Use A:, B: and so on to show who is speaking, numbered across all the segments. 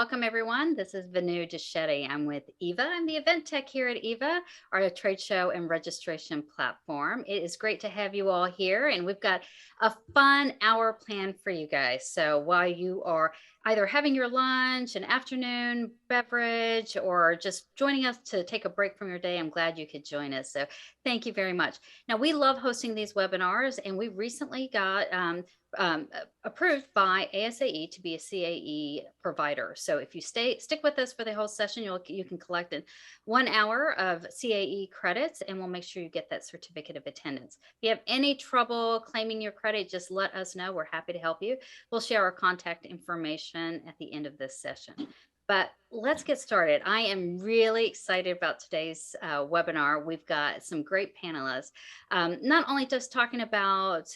A: welcome everyone. This is Vanu Deschetti. I'm with EVA. I'm the event tech here at EVA, our trade show and registration platform. It is great to have you all here, and we've got a fun hour planned for you guys. So while you are either having your lunch, an afternoon beverage, or just joining us to take a break from your day, I'm glad you could join us. So thank you very much. Now, we love hosting these webinars, and we recently got approved by ASAE to be a CAE provider. So if you stick with us for the whole session, you can collect in 1 hour of CAE credits, and we'll make sure you get that certificate of attendance. If you have any trouble claiming your credit, just let us know. We're happy to help you. We'll share our contact information at the end of this session. But let's get started. I am really excited about today's webinar. We've got some great panelists, not only just talking about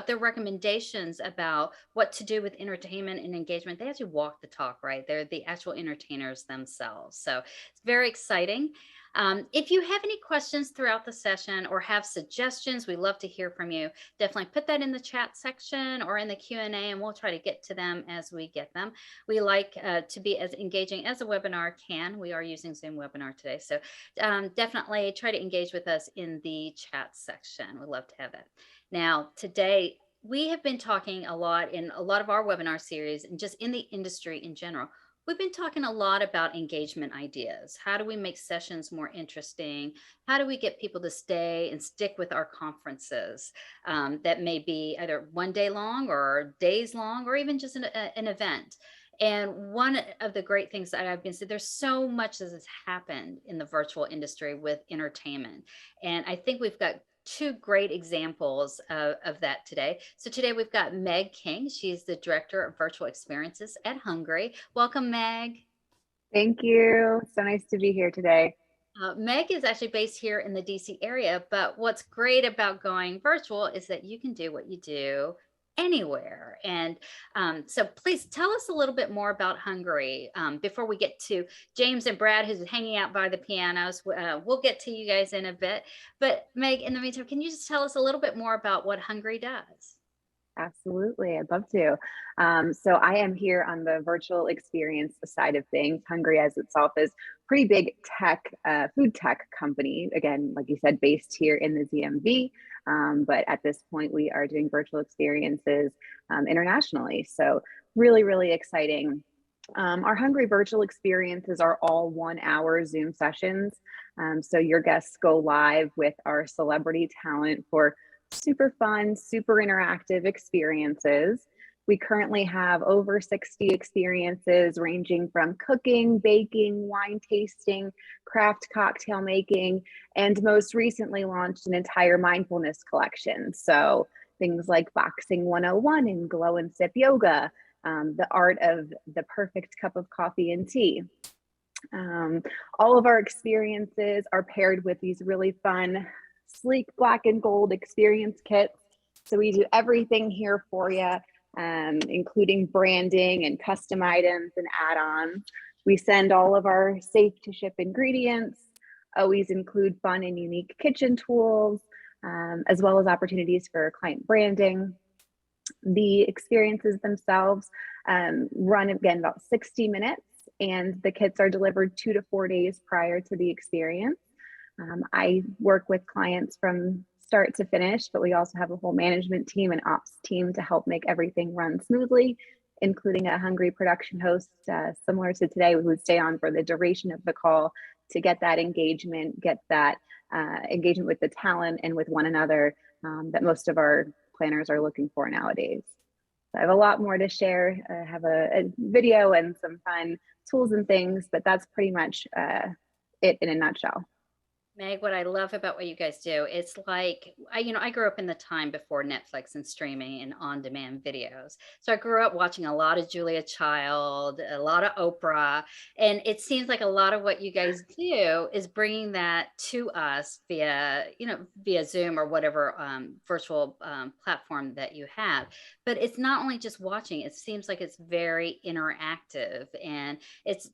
A: their recommendations about what to do with entertainment and engagement. They actually walk the talk, right? They're the actual entertainers themselves. So it's very exciting. If you have any questions throughout the session or have suggestions, we love to hear from you. Definitely put that in the chat section or in the Q&A, and we'll try to get to them as we get them. We like to be as engaging as a webinar can. We are using Zoom webinar today. So definitely try to engage with us in the chat section. We'd love to have that. Now, today, we have been talking a lot in a lot of our webinar series and just in the industry in general. We've been talking a lot about engagement ideas. How do we make sessions more interesting? How do we get people to stay and stick with our conferences that may be either one day long or days long or even just an event? And one of the great things that I've been saying, there's so much that has happened in the virtual industry with entertainment. And I think we've got two great examples of that today. So today we've got Meg King. She's the Director of Virtual Experiences at Hungary. Welcome, Meg.
B: Thank you. So nice to be here today.
A: Meg is actually based here in the DC area, but what's great about going virtual is that you can do what you do anywhere. And so please tell us a little bit more about Hungary before we get to James and Brad, who's hanging out by the pianos. We'll get to you guys in a bit. But Meg, in the meantime, can you just tell us a little bit more about what Hungary does?
B: Absolutely, I'd love to. So I am here on the virtual experience side of things. Hungary as itself is pretty big tech, food tech company. Again, like you said, based here in the ZMV. But at this point, we are doing virtual experiences internationally. So really, really exciting. Our Hungary virtual experiences are all 1 hour Zoom sessions. So your guests go live with our celebrity talent for super fun, super interactive experiences. We currently have over 60 experiences ranging from cooking, baking, wine tasting, craft cocktail making, and most recently launched an entire mindfulness collection. So things like Boxing 101 and Glow and Sip Yoga, the art of the perfect cup of coffee and tea. All of our experiences are paired with these really fun sleek black and gold experience kits. So we do everything here for you, including branding and custom items and add-ons. We send all of our safe to ship ingredients, always include fun and unique kitchen tools, as well as opportunities for client branding. The experiences themselves run again about 60 minutes, and the kits are delivered 2 to 4 days prior to the experience. I work with clients from start to finish, but we also have a whole management team and ops team to help make everything run smoothly, including a Hungry production host similar to today, who would stay on for the duration of the call to get that engagement, engagement with the talent and with one another that most of our planners are looking for nowadays. So I have a lot more to share. I have a video and some fun tools and things, but that's pretty much it in a nutshell.
A: Meg, what I love about what you guys do, it's like, I grew up in the time before Netflix and streaming and on-demand videos. So I grew up watching a lot of Julia Child, a lot of Oprah, and it seems like a lot of what you guys do is bringing that to us via Zoom or whatever virtual platform that you have. But it's not only just watching, it seems like it's very interactive, and it's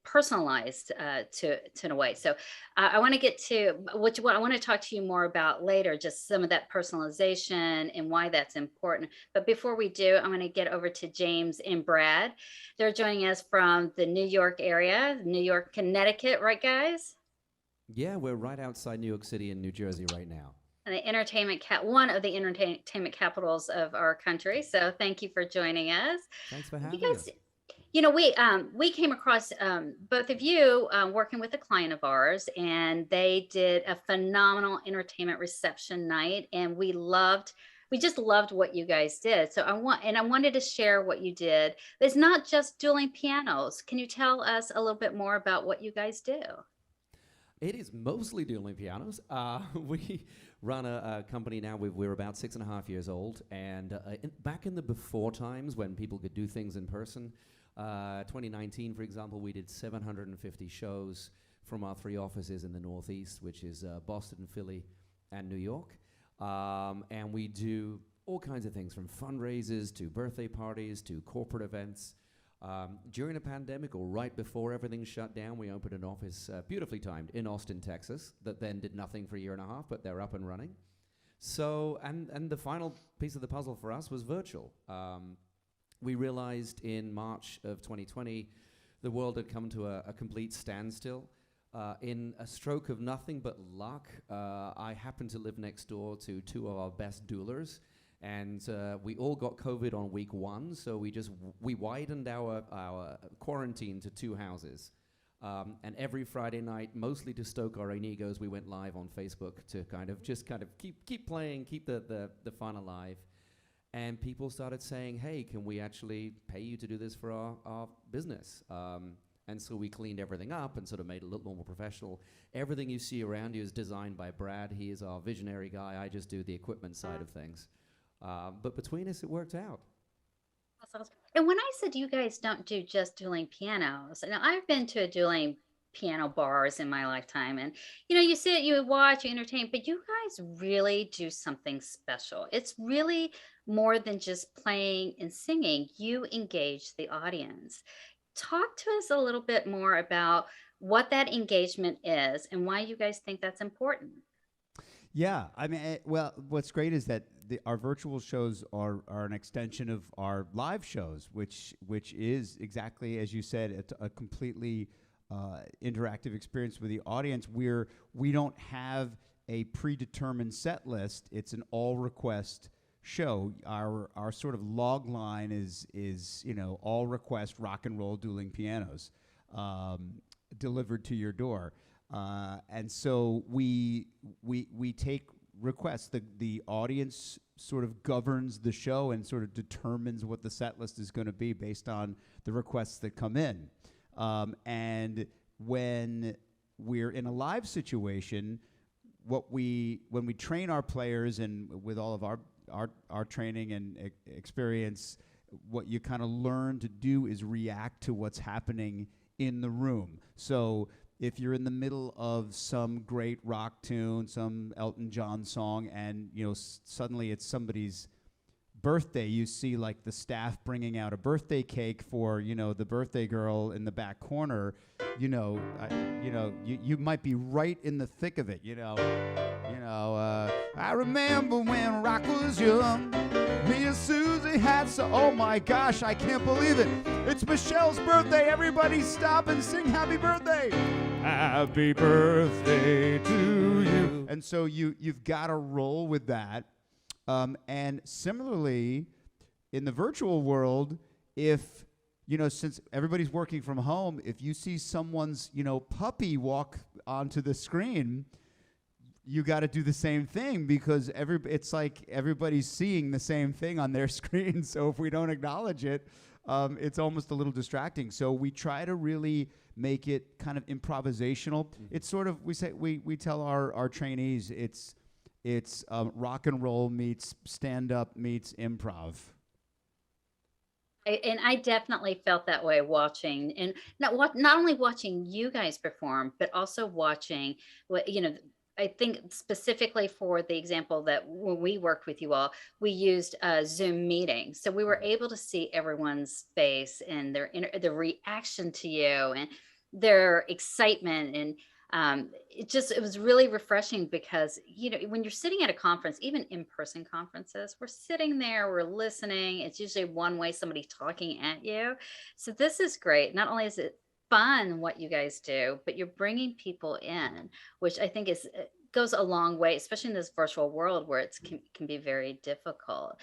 A: personalized to in a way. So I want to get to what I want to talk to you more about later, just some of that personalization and why that's important. But before we do, I'm going to get over to James and Brad. They're joining us from the New York area, New York, Connecticut, right, guys?
C: Yeah, we're right outside New York City in New Jersey right now.
A: And the one of the entertainment capitals of our country. So thank you for joining us.
C: Thanks for
A: You
C: having
A: guys,
C: us.
A: we came across both of you working with a client of ours, and they did a phenomenal entertainment reception night, and we just loved what you guys did. So I wanted to share what you did. It's not just dueling pianos. Can you tell us a little bit more about what you guys do?
C: It is mostly dueling pianos. We run a company now. We're about 6.5 years old, and back in the before times when people could do things in person, 2019, for example, we did 750 shows from our 3 offices in the Northeast, which is Boston, Philly, and New York. And we do all kinds of things from fundraisers to birthday parties to corporate events. During the pandemic or right before everything shut down, we opened an office, beautifully timed, in Austin, Texas, that then did nothing for a year and a half, but they're up and running. So, and the final piece of the puzzle for us was virtual. We realized in March of 2020, the world had come to a complete standstill. In a stroke of nothing but luck, I happened to live next door to 2 of our best duelers, and we all got COVID on week 1, so we widened our quarantine to 2 houses. And every Friday night, mostly to stoke our own egos, we went live on Facebook to kind of keep playing, keep the fun alive. And people started saying, hey, can we actually pay you to do this for our business? And so we cleaned everything up and sort of made it a little more professional. Everything you see around you is designed by Brad. He is our visionary guy. I just do the equipment side of things. But between us, it worked out.
A: That's awesome. And when I said you guys don't do just dueling pianos, now I've been to a dueling piano bars in my lifetime, and you sit, you watch, you entertain, but you guys really do something special. It's really more than just playing and singing. You engage the audience. Talk to us a little bit more about what that engagement is and why you guys think that's important.
D: Yeah, I mean, well, what's great is that our virtual shows are an extension of our live shows, which is exactly as you said, a completely interactive experience with the audience. We don't have a predetermined set list. It's an all request show. Our sort of log line is all request rock and roll dueling pianos delivered to your door. And so we take requests. The audience sort of governs the show and sort of determines what the set list is going to be based on the requests that come in. And when we're in a live situation, when we train our players and with all of our training and experience, what you kind of learn to do is react to what's happening in the room. So if you're in the middle of some great rock tune, some Elton John song, and suddenly it's somebody's birthday, you see like the staff bringing out a birthday cake for the birthday girl in the back corner. You might be right in the thick of it. I remember when rock was young. Me and Susie had oh my gosh, I can't believe it. It's Michelle's birthday. Everybody stop and sing happy birthday. Happy birthday to you. And so you've got to roll with that. And similarly, in the virtual world, if since everybody's working from home, if you see someone's puppy walk onto the screen, you got to do the same thing because it's like everybody's seeing the same thing on their screen. So if we don't acknowledge it, it's almost a little distracting. So we try to really make it kind of improvisational. Mm-hmm. It's sort of, we tell our trainees it's rock and roll meets stand up meets improv.
A: And I definitely felt that way watching, and not only watching you guys perform, but also watching what I think specifically for the example that when we worked with you all, we used a Zoom meeting. So we were able to see everyone's face and their reaction to you. And their excitement. And it was really refreshing because, when you're sitting at a conference, even in-person conferences, we're sitting there, we're listening. It's usually one way, somebody talking at you. So this is great. Not only is it fun what you guys do, but you're bringing people in, which I think goes a long way, especially in this virtual world where it can be very difficult.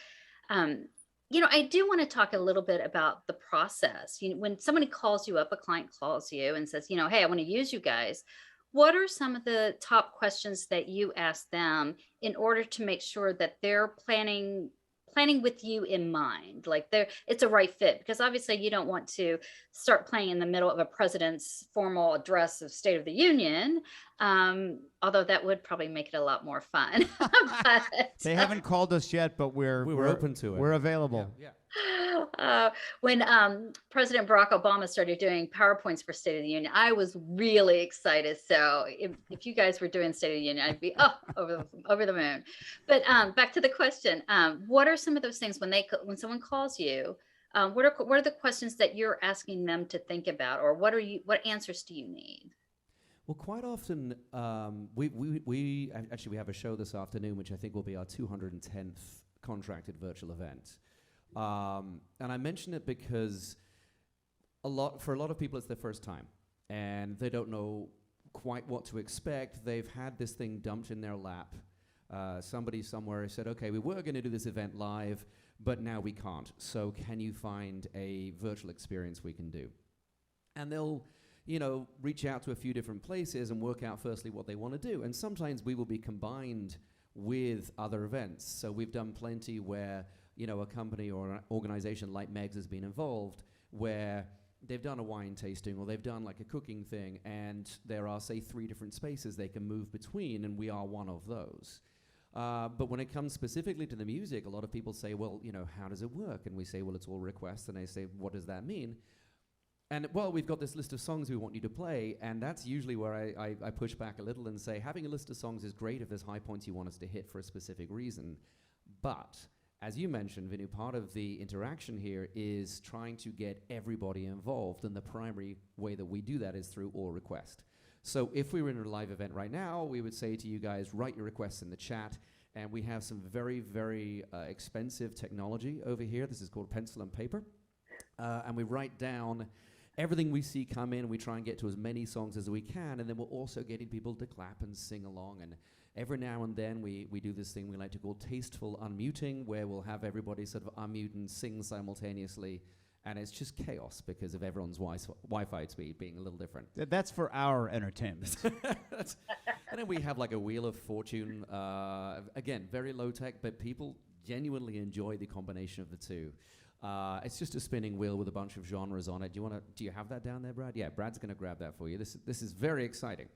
A: Um, I do want to talk a little bit about the process. When somebody calls you up, a client calls you and says, hey, I want to use you guys. What are some of the top questions that you ask them in order to make sure that they're planning with you in mind, like it's a right fit? Because obviously you don't want to start playing in the middle of a president's formal address of State of the Union, although that would probably make it a lot more fun. But
D: They haven't called us yet, but we're
C: open to it.
D: We're available.
C: Yeah.
A: When President Barack Obama started doing PowerPoints for State of the Union, I was really excited. So if you guys were doing State of the Union, I'd be over the moon. But back to the question, what are some of those things when someone calls you? What are the questions that you're asking them to think about, or what answers do you need?
C: Well, quite often, we have a show this afternoon, which I think will be our 210th contracted virtual event. And I mention it because for a lot of people, it's their first time, and they don't know quite what to expect. They've had this thing dumped in their lap. Somebody somewhere said, okay, we were going to do this event live, but now we can't. So can you find a virtual experience we can do? And they'll reach out to a few different places and work out firstly what they want to do. And sometimes we will be combined with other events. So we've done plenty where, a company or an organization like Meg's has been involved, where they've done a wine tasting or they've done like a cooking thing, and there are, say, 3 different spaces they can move between, and we are one of those. But when it comes specifically to the music, a lot of people say, well, how does it work? And we say, well, it's all requests. And they say, what does that mean? And, well, we've got this list of songs we want you to play, and that's usually where I push back a little and say, having a list of songs is great if there's high points you want us to hit for a specific reason. But as you mentioned, Vinu, part of the interaction here is trying to get everybody involved, and the primary way that we do that is through all request. So if we were in a live event right now, we would say to you guys, write your requests in the chat, and we have some very, very expensive technology over here. This is called pencil and paper, and we write down everything we see come in. We try and get to as many songs as we can, and then we're also getting people to clap and sing along. And every now and then we do this thing we like to call tasteful unmuting, where we'll have everybody sort of unmute and sing simultaneously. And it's just chaos because of everyone's Wi-Fi speed being a little different.
D: That's for our entertainment.
C: And then we have like a Wheel of Fortune. Again, very low tech, but people genuinely enjoy the combination of the two. It's just a spinning wheel with a bunch of genres on it. Do you have that down there, Brad? Yeah, Brad's going to grab that for you. This is very exciting.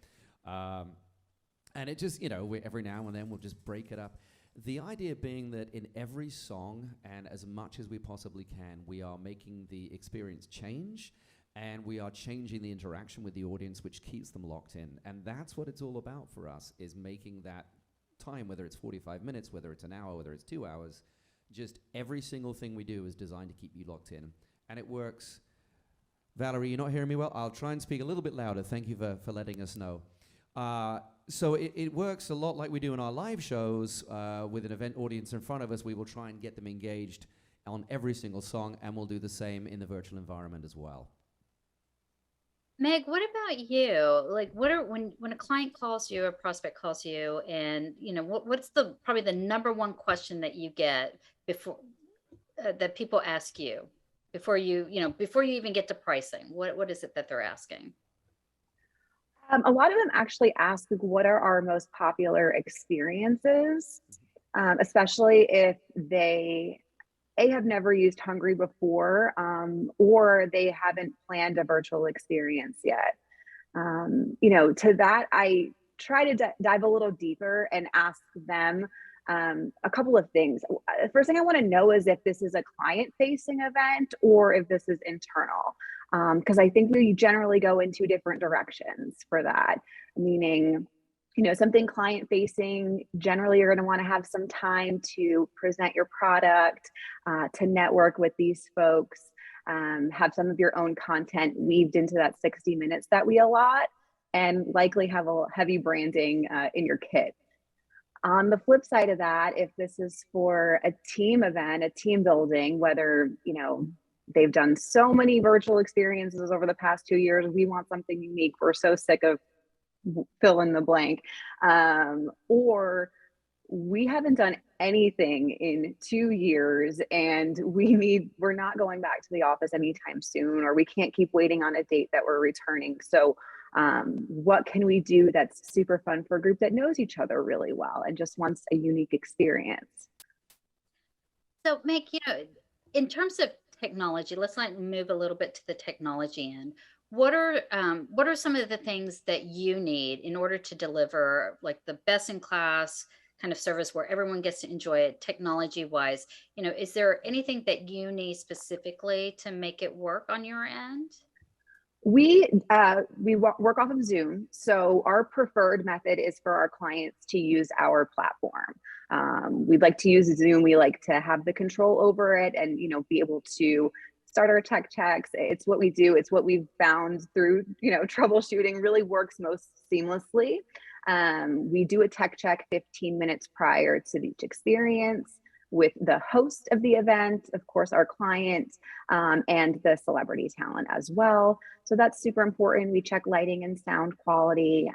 C: And it just, every now and then we'll just break it up. The idea being that in every song, and as much as we possibly can, we are making the experience change, and we are changing the interaction with the audience, which keeps them locked in. And that's what it's all about for us, is making that time, whether it's 45 minutes, whether it's an hour, whether it's 2 hours, just every single thing we do is designed to keep you locked in. And it works. Valerie, you're not hearing me well? I'll try and speak a little bit louder. Thank you for letting us know. So it works a lot like we do in our live shows. With an event audience in front of us, we will try and get them engaged on every single song, and we'll do the same in the virtual environment as well.
A: Meg, what about you? Like, when a client calls you, a prospect calls you, and what's probably the number one question that you get before that people ask you before you even get to pricing? What is it that they're asking?
B: A lot of them actually ask, what are our most popular experiences, especially if they have never used Hungary before, or they haven't planned a virtual experience yet. To that, I try to dive a little deeper and ask them a couple of things. The first thing I want to know is if this is a client-facing event or if this is internal. Because I think we generally go in 2 different directions for that, meaning, something client facing, generally you're going to want to have some time to present your product, to network with these folks. have some of your own content weaved into that 60 minutes that we allot, and likely have a heavy branding in your kit. On the flip side of that, if this is for a team event, a team building, whether, they've done so many virtual experiences over the past 2 years, we want something unique. We're so sick of fill in the blank. Or we haven't done anything in 2 years and we're not going back to the office anytime soon, or we can't keep waiting on a date that we're returning. So what can we do that's super fun for a group that knows each other really well and just wants a unique experience?
A: So Meg, in terms of technology, let's move a little bit to the technology end. What are some of the things that you need in order to deliver like the best in class kind of service where everyone gets to enjoy it technology wise? Is there anything that you need specifically to make it work on your end?
B: We work off of Zoom, so our preferred method is for our clients to use our platform. We'd like to use Zoom. We like to have the control over it, and be able to start our tech checks. It's what we do. It's what we've found through troubleshooting really works most seamlessly. We do a tech check 15 minutes prior to each experience with the host of the event, of course, our client, and the celebrity talent as well. So that's super important. We check lighting and sound quality.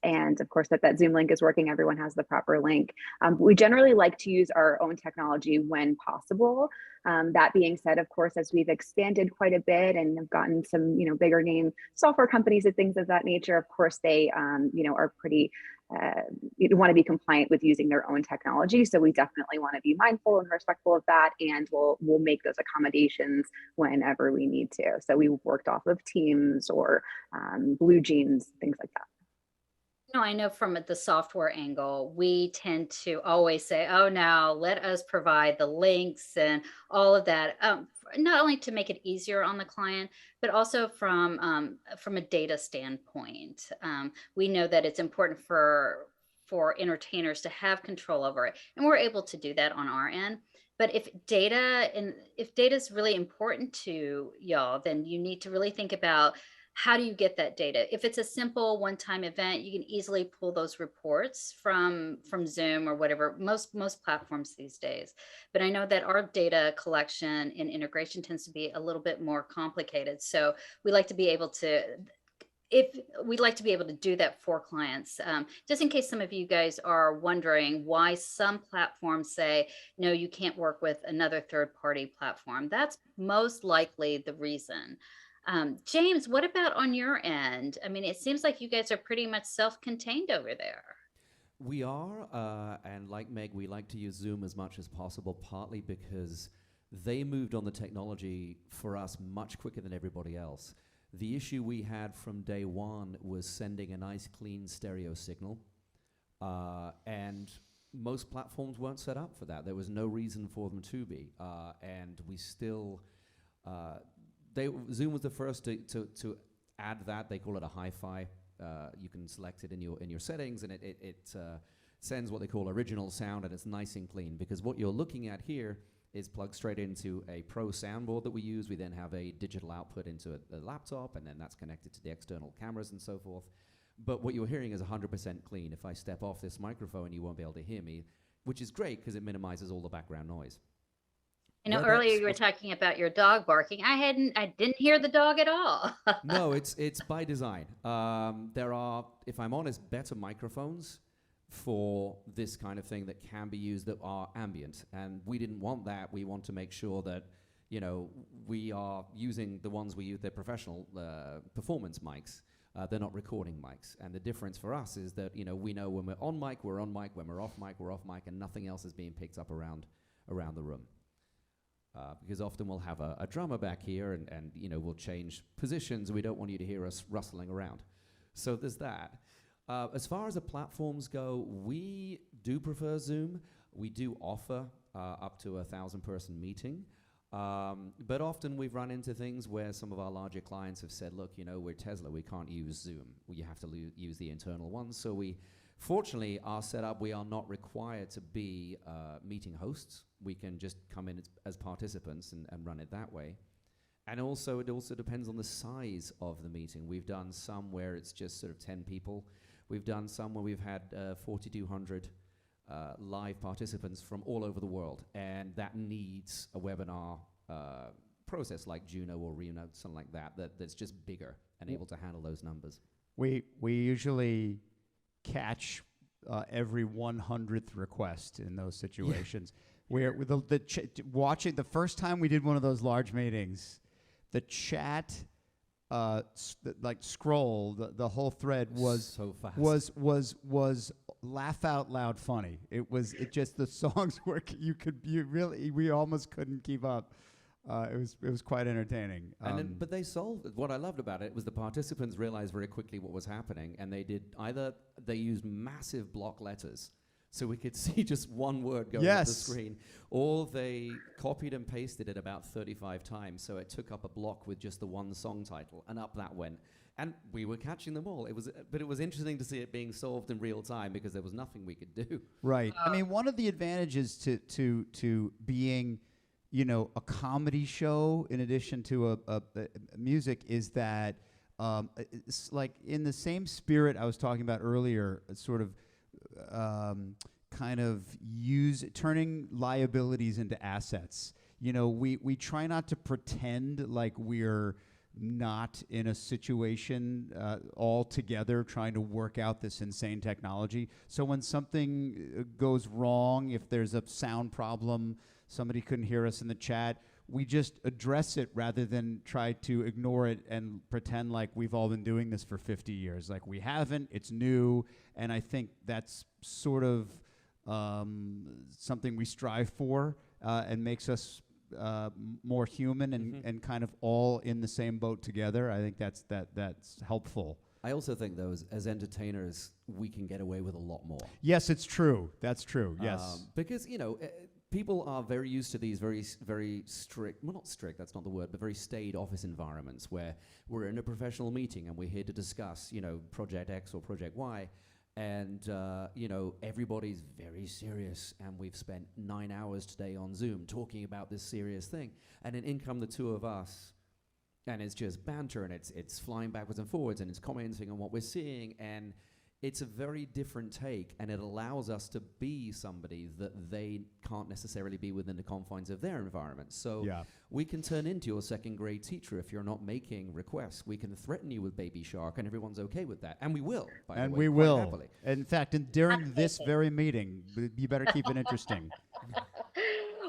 B: And of course, that Zoom link is working, everyone has the proper link. We generally like to use our own technology when possible. That being said, of course, as we've expanded quite a bit and have gotten some, bigger name software companies and things of that nature, of course, they, are pretty, want to be compliant with using their own technology. So we definitely want to be mindful and respectful of that, and we'll make those accommodations whenever we need to. So we worked off of Teams or Blue Jeans, things like that.
A: I know from the software angle, we tend to always say, oh, no, let us provide the links and all of that, not only to make it easier on the client, but also from a data standpoint. We know that it's important for entertainers to have control over it, and we're able to do that on our end. But if data is really important to y'all, then you need to really think about, how do you get that data? If it's a simple one-time event, you can easily pull those reports from Zoom or whatever, most platforms these days. But I know that our data collection and integration tends to be a little bit more complicated. So we like to be able to do that for clients. Just in case some of you guys are wondering why some platforms say, no, you can't work with another third-party platform. That's most likely the reason. James, what about on your end? I mean, it seems like you guys are pretty much self-contained over there.
C: We are, and like Meg, we like to use Zoom as much as possible, partly because they moved on the technology for us much quicker than everybody else. The issue we had from day one was sending a nice, clean stereo signal, and most platforms weren't set up for that. There was no reason for them to be, and we still... Zoom was the first to add that. They call it a hi-fi. You can select it in your settings, and it sends what they call original sound, and it's nice and clean. Because what you're looking at here is plugged straight into a pro soundboard that we use. We then have a digital output into a laptop, and then that's connected to the external cameras and so forth. But what you're hearing is 100% clean. If I step off this microphone, you won't be able to hear me, which is great because it minimizes all the background noise.
A: Earlier you were talking about your dog barking. I didn't hear the dog at all.
C: No, it's by design. There are, if I'm honest, better microphones for this kind of thing that can be used that are ambient, and we didn't want that. We want to make sure that we are using the ones we use. They're professional performance mics. They're not recording mics, and the difference for us is that we know when we're on mic, we're on mic. When we're off mic, we're off mic, and nothing else is being picked up around the room. Because often we'll have a drummer back here and we'll change positions. We don't want you to hear us rustling around. So there's that. As far as the platforms go, we do prefer Zoom. We do offer up to 1,000-person meeting. But often we've run into things where some of our larger clients have said, look, we're Tesla, we can't use Zoom. You have to use the internal ones. So we Fortunately, our setup, we are not required to be meeting hosts. We can just come in as participants and run it that way. And also, it also depends on the size of the meeting. We've done some where it's just sort of 10 people. We've done some where we've had 4,200 live participants from all over the world. And that needs a webinar process like Juno or Reno, something like that's just bigger and able to handle those numbers.
D: We usually catch every 100th request in those situations. Where with watching the first time we did one of those large meetings, the chat scroll, the whole thread was
C: so fast.
D: was laugh out loud funny. It just the songs were we almost couldn't keep up. It was quite entertaining.
C: But they solved it. What I loved about it was the participants realized very quickly what was happening, and they used massive block letters, so we could see just one word going up the screen, or they copied and pasted it about 35 times, so it took up a block with just the one song title, and up that went. And we were catching them all. But it was interesting to see it being solved in real time because there was nothing we could do.
D: Right. I mean, one of the advantages to being, a comedy show in addition to a music is that it's like in the same spirit I was talking about earlier, sort of kind of turning liabilities into assets. We try not to pretend like we're not in a situation all together trying to work out this insane technology. So when something goes wrong, if there's a sound problem, somebody couldn't hear us in the chat, we just address it rather than try to ignore it and pretend like we've all been doing this for 50 years. Like we haven't, it's new, and I think that's sort of something we strive for and makes us more human and kind of all in the same boat together. I think that's helpful.
C: I also think, though, as entertainers, we can get away with a lot more.
D: Yes, it's true. That's true, yes.
C: Because, people are very used to these very strict, well, not strict, that's not the word, but very staid office environments where we're in a professional meeting and we're here to discuss, Project X or Project Y. And, everybody's very serious. And we've spent 9 hours today on Zoom talking about this serious thing. And then in come the two of us, and it's just banter, and it's flying backwards and forwards, and it's commenting on what we're seeing. And it's a very different take, and it allows us to be somebody that they can't necessarily be within the confines of their environment. So we can turn into your second grade teacher if you're not making requests. We can threaten you with Baby Shark, and everyone's okay with that. And we will, by the way,
D: we
C: quite
D: will.
C: happily.
D: In fact, during this very meeting, you better keep it interesting.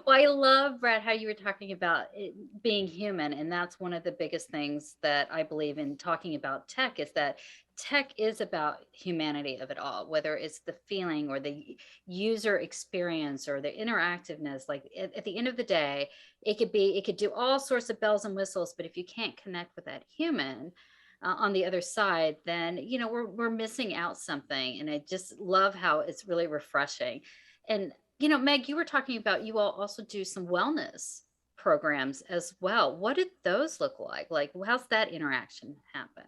A: Well, I love, Brad, how you were talking about it being human. And that's one of the biggest things that I believe in talking about tech, is that tech is about humanity of it all, whether it's the feeling or the user experience or the interactiveness. Like at the end of the day, it could do all sorts of bells and whistles, but if you can't connect with that human on the other side, then, we're missing out something. And I just love how it's really refreshing. And Meg, you were talking about you all also do some wellness programs as well. What did those look like? Like, how's that interaction happen?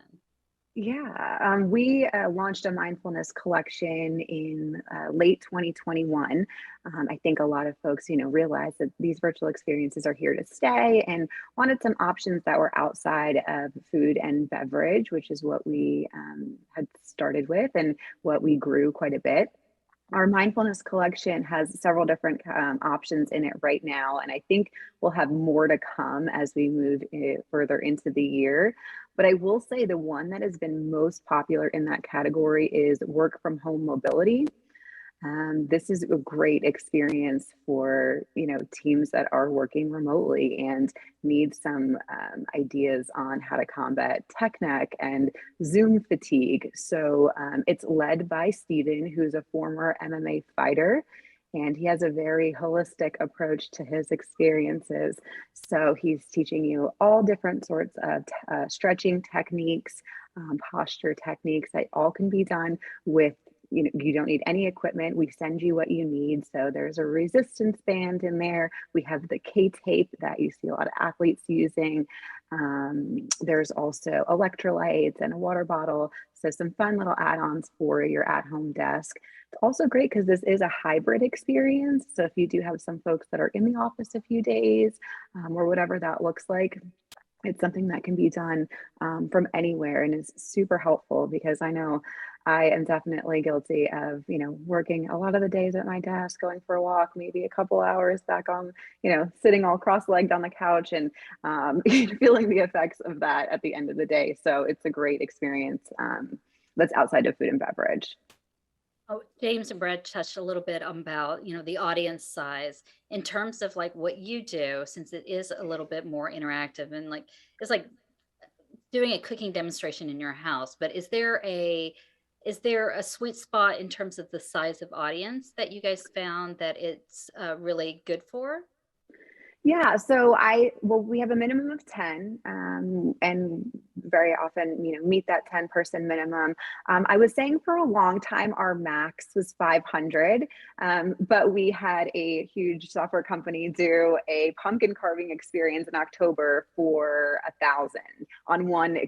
B: Yeah, we launched a mindfulness collection in late 2021. I think a lot of folks, realize that these virtual experiences are here to stay and wanted some options that were outside of food and beverage, which is what we had started with and what we grew quite a bit. Our mindfulness collection has several different options in it right now, and I think we'll have more to come as we move further into the year. But I will say the one that has been most popular in that category is work from home mobility. This is a great experience for teams that are working remotely and need some ideas on how to combat tech neck and Zoom fatigue. So it's led by Steven, who's a former MMA fighter, and he has a very holistic approach to his experiences. So he's teaching you all different sorts of stretching techniques, posture techniques that all can be done with you don't need any equipment. We send you what you need. So there's a resistance band in there. We have the K-tape that you see a lot of athletes using. There's also electrolytes and a water bottle. So some fun little add-ons for your at-home desk. It's also great because this is a hybrid experience. So if you do have some folks that are in the office a few days, or whatever that looks like, it's something that can be done from anywhere and is super helpful because I know I am definitely guilty of, working a lot of the days at my desk, going for a walk, maybe a couple hours back on, sitting all cross-legged on the couch and feeling the effects of that at the end of the day. So it's a great experience that's outside of food and beverage.
A: Oh, James and Brad touched a little bit about, the audience size in terms of like what you do, since it is a little bit more interactive and like it's like doing a cooking demonstration in your house. But is there a sweet spot in terms of the size of audience that you guys found that it's really good for?
B: Yeah, so we have a minimum of 10, and very often, meet that 10-person minimum. I was saying for a long time, our max was 500, but we had a huge software company do a pumpkin carving experience in October for 1,000 on one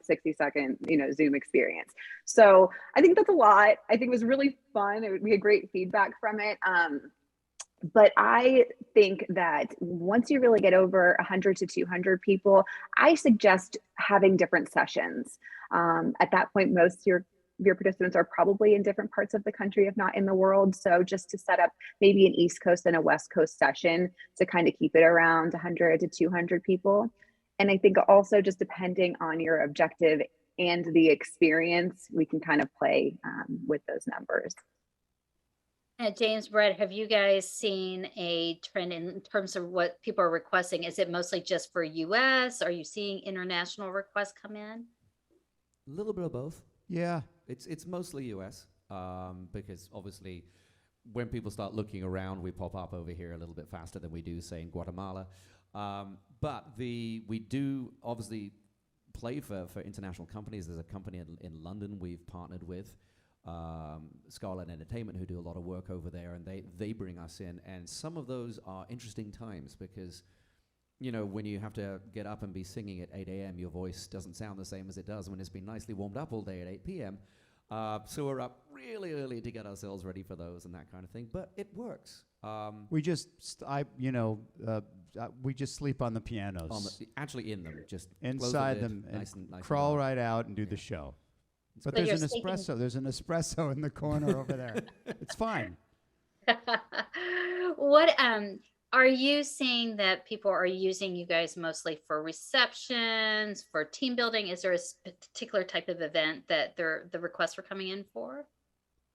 B: 60-second, Zoom experience. So I think that's a lot. I think it was really fun. We had great feedback from it. But I think that once you really get over 100 to 200 people, I suggest having different sessions. At that point, most of your participants are probably in different parts of the country, if not in the world. So just to set up maybe an East Coast and a West Coast session to kind of keep it around 100 to 200 people. And I think also just depending on your objective and the experience, we can kind of play with those numbers.
A: James, Brett, have you guys seen a trend in terms of what people are requesting? Is it mostly just for US? Are you seeing international requests come in?
C: A little bit of both.
D: Yeah.
C: It's mostly US because obviously when people start looking around, we pop up over here a little bit faster than we do, say, in Guatemala. But we do obviously play for international companies. There's a company in London we've partnered with, Scarlet Entertainment, who do a lot of work over there, and they bring us in. And some of those are interesting times because, when you have to get up and be singing at 8 a.m., your voice doesn't sound the same as it does when it's been nicely warmed up all day at 8 p.m. So we're up really early to get ourselves ready for those and that kind of thing. But it works.
D: We just we just sleep on the pianos,
C: Actually in them, just
D: inside them, and nice crawl right out and do the show. But there's an espresso. There's an espresso in the corner over there. It's fine.
A: What are you seeing that people are using you guys mostly for receptions, for team building? Is there a particular type of event that the requests are coming in for?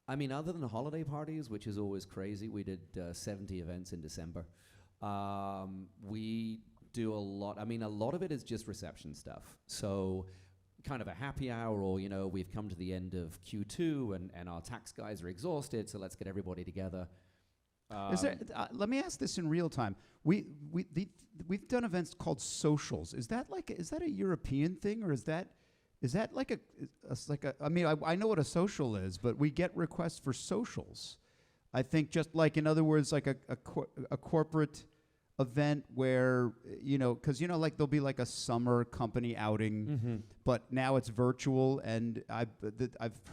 C: I mean, other than the holiday parties, which is always crazy, we did 70 events in December. We do a lot. I mean, a lot of it is just reception stuff. So kind of a happy hour, or we've come to the end of Q2 and our tax guys are exhausted, so let's get everybody together.
D: Let me ask this in real time. We've done events called socials. Is that a European thing, or is that like I mean, I know what a social is, but we get requests for socials. I think just like, in other words, like a corporate event where, because, like there'll be like a summer company outing, but now it's virtual, and I've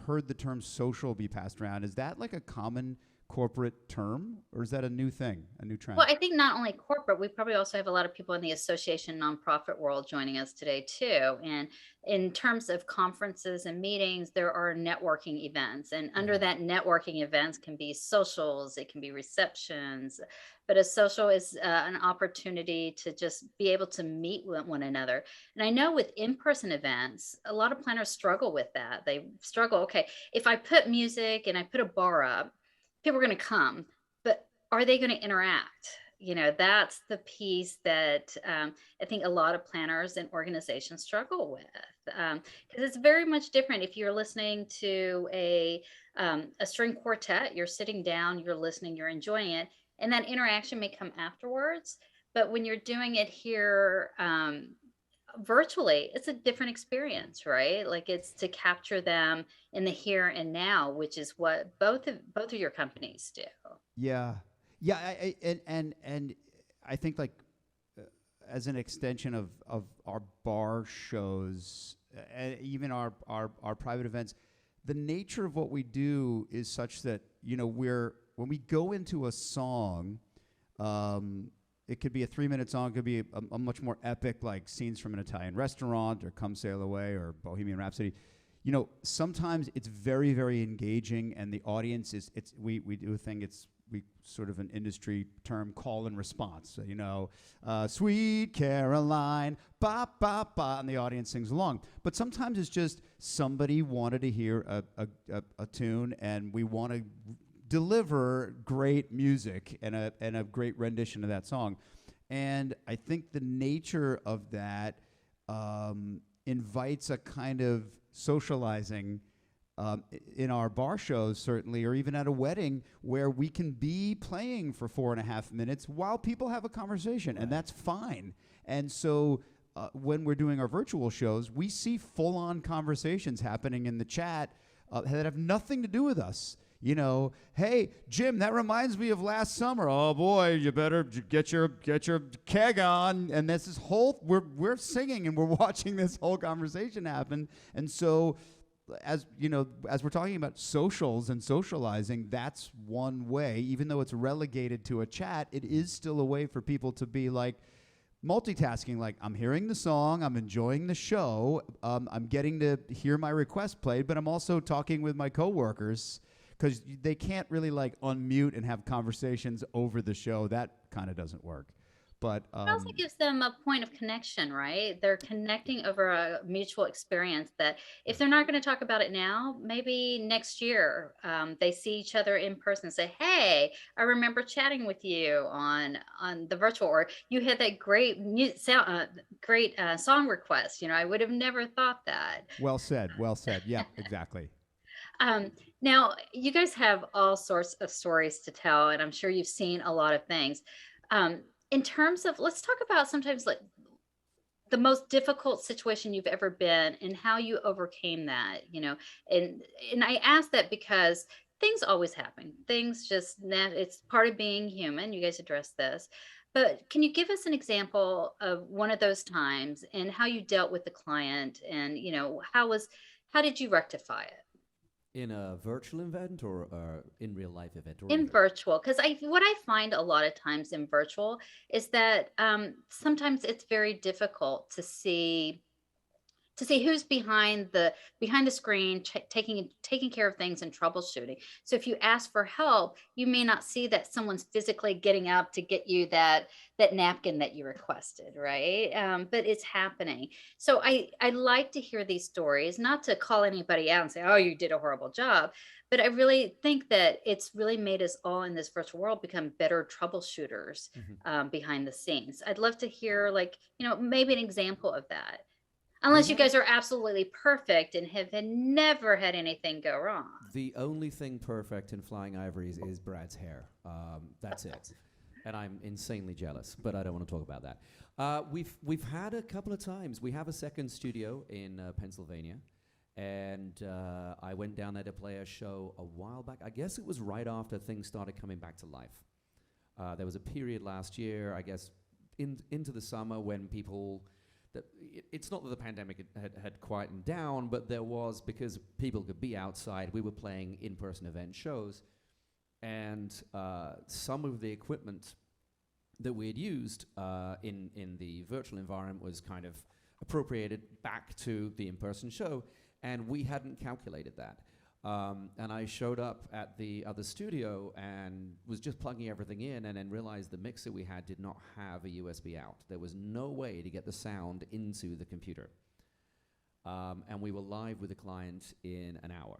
D: heard the term social be passed around. Is that like a common corporate term, or is that a new thing, a new trend?
A: Well, I think not only corporate, we probably also have a lot of people in the association nonprofit world joining us today too. And in terms of conferences and meetings, there are networking events, and under that networking events can be socials, it can be receptions, but a social is an opportunity to just be able to meet with one another. And I know with in-person events, a lot of planners struggle with that. They struggle, okay, if I put music and I put a bar up, people are going to come, but are they going to interact? That's the piece that I think a lot of planners and organizations struggle with, because it's very much different if you're listening to a string quartet. You're sitting down, you're listening, you're enjoying it, and that interaction may come afterwards. But when you're doing it here virtually, it's a different experience, right? Like, it's to capture them in the here and now, which is what both of your companies do.
D: Yeah, and I think like as an extension of our bar shows, even our private events, the nature of what we do is such that, you know, when we go into a song, it could be a 3-minute song, it could be a much more epic, like Scenes from an Italian Restaurant or Come Sail Away or Bohemian Rhapsody. You know, sometimes it's very, very engaging, and the audience we do a thing, we sort of an industry term, call and response. So, you know, Sweet Caroline, ba, ba, ba, and the audience sings along. But sometimes it's just somebody wanted to hear a tune, and we want to deliver great music and a great rendition of that song. And I think the nature of that invites a kind of socializing in our bar shows, certainly, or even at a wedding, where we can be playing for 4.5 minutes while people have a conversation, and that's fine. And so when we're doing our virtual shows, we see full-on conversations happening in the chat that have nothing to do with us. You know, hey, Jim, that reminds me of last summer. Oh boy, you better get your keg on. And this whole we're singing and we're watching this whole conversation happen. And so, as you know, as we're talking about socials and socializing, that's one way. Even though it's relegated to a chat, it is still a way for people to be like multitasking. Like, I'm hearing the song, I'm enjoying the show, I'm getting to hear my request played, but I'm also talking with my coworkers. Because they can't really like unmute and have conversations over the show. That kind of doesn't work. But
A: It also gives them a point of connection, right? They're connecting over a mutual experience that if they're not going to talk about it now, maybe next year they see each other in person and say, hey, I remember chatting with you on the virtual, or you had that great song request. You know, I would have never thought that.
D: Well said. Well said. Yeah, exactly.
A: Now, you guys have all sorts of stories to tell, and I'm sure you've seen a lot of things. In terms of, let's talk about sometimes like the most difficult situation you've ever been and how you overcame that, you know, and I ask that because things always happen. Things just, it's part of being human. You guys address this. But can you give us an example of one of those times and how you dealt with the client and, you know, how did you rectify it?
C: In a virtual event or in real life event? Or
A: In virtual, because what I find a lot of times in virtual is that sometimes it's very difficult to see who's behind the screen, taking care of things and troubleshooting. So if you ask for help, you may not see that someone's physically getting up to get you that napkin that you requested, right? But it's happening. So I like to hear these stories, not to call anybody out and say, oh, you did a horrible job, but I really think that it's really made us all in this virtual world become better troubleshooters behind the scenes. I'd love to hear, like, you know, maybe an example of that. Unless you guys are absolutely perfect and have never had anything go wrong.
C: The only thing perfect in Flying Ivories is Brad's hair. That's it. And I'm insanely jealous, but I don't want to talk about that. We've had a couple of times. We have a second studio in Pennsylvania, and I went down there to play a show a while back. I guess it was right after things started coming back to life. There was a period last year, I guess, into the summer when people... It's not that the pandemic had quietened down, but there was, because people could be outside, we were playing in-person event shows, and some of the equipment that we had used in the virtual environment was kind of appropriated back to the in-person show, and we hadn't calculated that. And I showed up at the other studio and was just plugging everything in, and then realized the mixer we had did not have a USB out. There was no way to get the sound into the computer. And we were live with the client in an hour.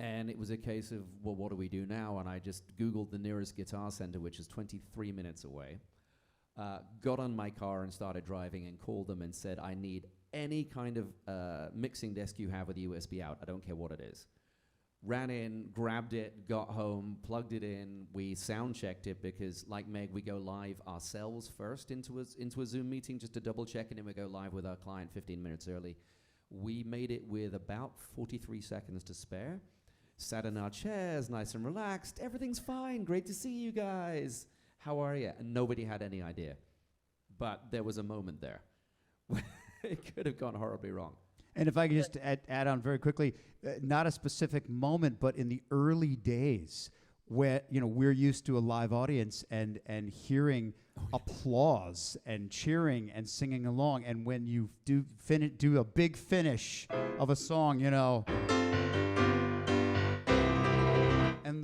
C: And it was a case of, well, what do we do now? And I just Googled the nearest guitar center, which is 23 minutes away. Got on my car and started driving and called them and said, I need any kind of mixing desk you have with USB out. I don't care what it is. Ran in, grabbed it, got home, plugged it in. We sound checked it because, like Meg, we go live ourselves first into a Zoom meeting just to double check, and then we go live with our client 15 minutes early. We made it with about 43 seconds to spare. Sat in our chairs, nice and relaxed. Everything's fine. Great to see you guys. How are you? And nobody had any idea. but there was a moment there. It could have gone horribly wrong.
D: And if I could just add on very quickly, not a specific moment, but in the early days, where we're used to a live audience and hearing applause and cheering and singing along, and when you do a big finish of a song, and